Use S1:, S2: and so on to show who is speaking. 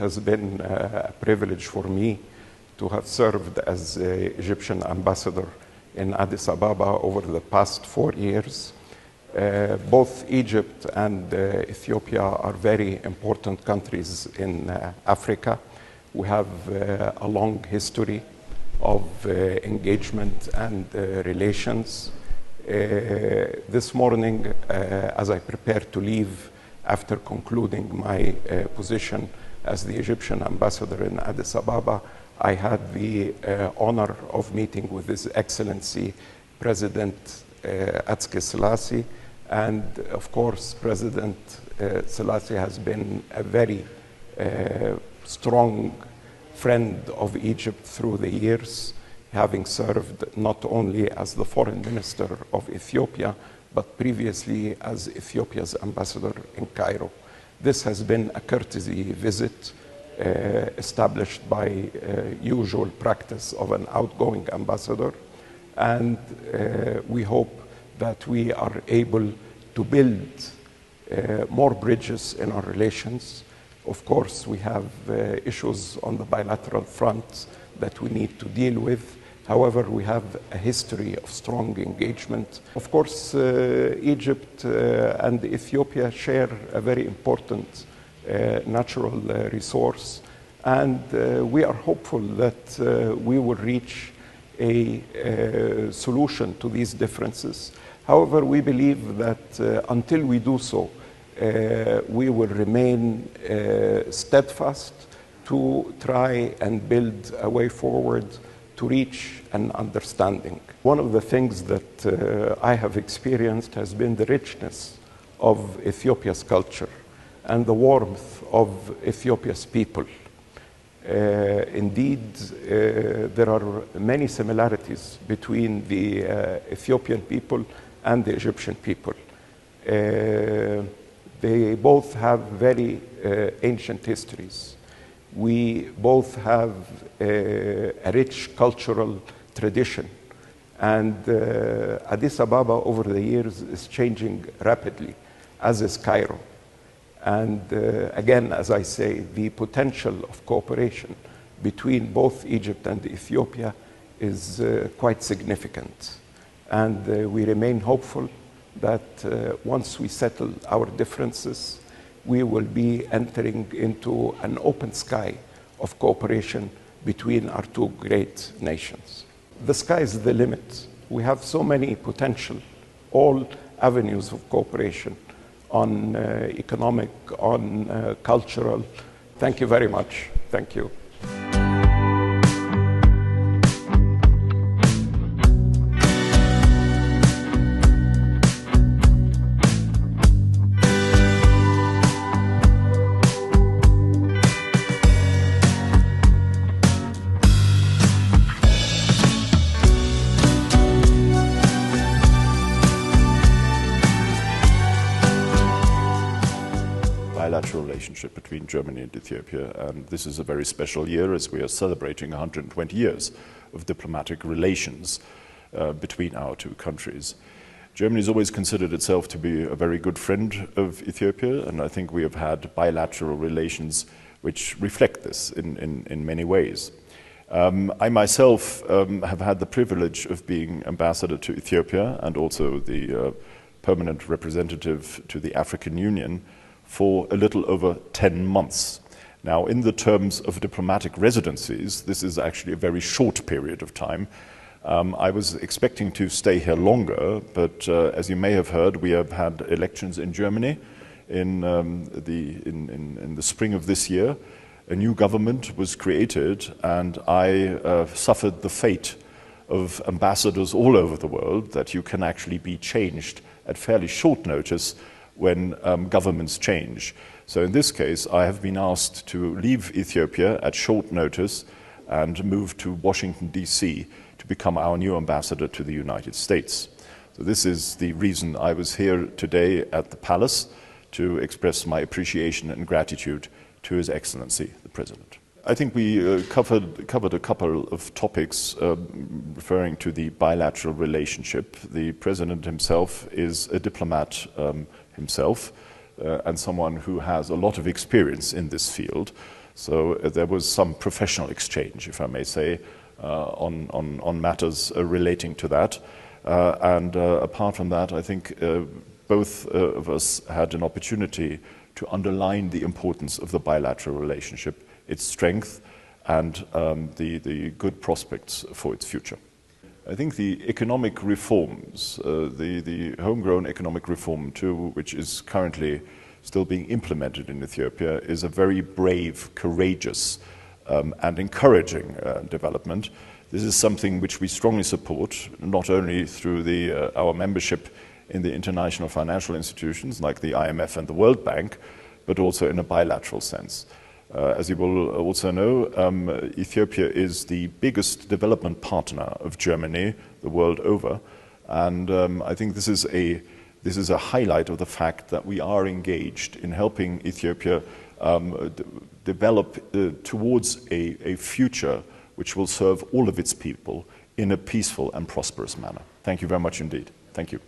S1: has been a privilege for me to have served as the Egyptian ambassador in Addis Ababa over the past 4 years. Both Egypt and Ethiopia are very important countries in Africa. We have a long history of engagement and relations. This morning, as I prepare to leave after concluding my position as the Egyptian ambassador in Addis Ababa, I had the honor of meeting with His Excellency President Haile Selassie, and of course President Selassie has been a very strong friend of Egypt through the years, having served not only as the foreign minister of Ethiopia, but previously as Ethiopia's ambassador in Cairo. This has been a courtesy visit established by usual practice of an outgoing ambassador, and we hope that we are able to build more bridges in our relations. Of course, we have issues on the bilateral front that we need to deal with. However, we have a history of strong engagement. Of course, Egypt and Ethiopia share a very important natural resource, and we are hopeful that we will reach a solution to these differences. However, we believe that until we do so, we will remain steadfast to try and build a way forward to reach an understanding. One of the things that I have experienced has been the richness of Ethiopia's culture and the warmth of Ethiopia's people. Indeed, there are many similarities between the Ethiopian people and the Egyptian people. They both have very ancient histories. We both have a rich cultural tradition, and Addis Ababa over the years is changing rapidly, as is Cairo. And again, as I say, the potential of cooperation between both Egypt and Ethiopia is quite significant. And we remain hopeful that once we settle our differences, we will be entering into an open sky of cooperation between our two great nations. The sky is the limit. We have so many potential, all avenues of cooperation on economic, on cultural. Thank you very much. Thank you.
S2: Bilateral relationship between Germany and Ethiopia, and this is a very special year as we are celebrating 120 years of diplomatic relations between our two countries. Germany has always considered itself to be a very good friend of Ethiopia, and I think we have had bilateral relations which reflect this in many ways. I myself have had the privilege of being ambassador to Ethiopia and also the permanent representative to the African Union for a little over 10 months. Now, in the terms of diplomatic residencies, this is actually a very short period of time. I was expecting to stay here longer, but as you may have heard, we have had elections in Germany in the spring of this year. A new government was created, and I suffered the fate of ambassadors all over the world, that you can actually be changed at fairly short notice when governments change. So in this case, I have been asked to leave Ethiopia at short notice and move to Washington, D.C. to become our new ambassador to the United States. So this is the reason I was here today at the palace, to express my appreciation and gratitude to His Excellency, the President. I think we covered a couple of topics referring to the bilateral relationship. The President himself is a diplomat himself and someone who has a lot of experience in this field. So there was some professional exchange, if I may say, on matters relating to that. Apart from that, I think both of us had an opportunity to underline the importance of the bilateral relationship, its strength, and the good prospects for its future. I think the economic reforms, the homegrown economic reform too, which is currently still being implemented in Ethiopia, is a very brave, courageous, and encouraging development. This is something which we strongly support, not only through our membership in the international financial institutions like the IMF and the World Bank, but also in a bilateral sense. As you will also know, Ethiopia is the biggest development partner of Germany the world over, and I think this is a highlight of the fact that we are engaged in helping Ethiopia develop towards a future which will serve all of its people in a peaceful and prosperous manner. Thank you very much indeed. Thank you.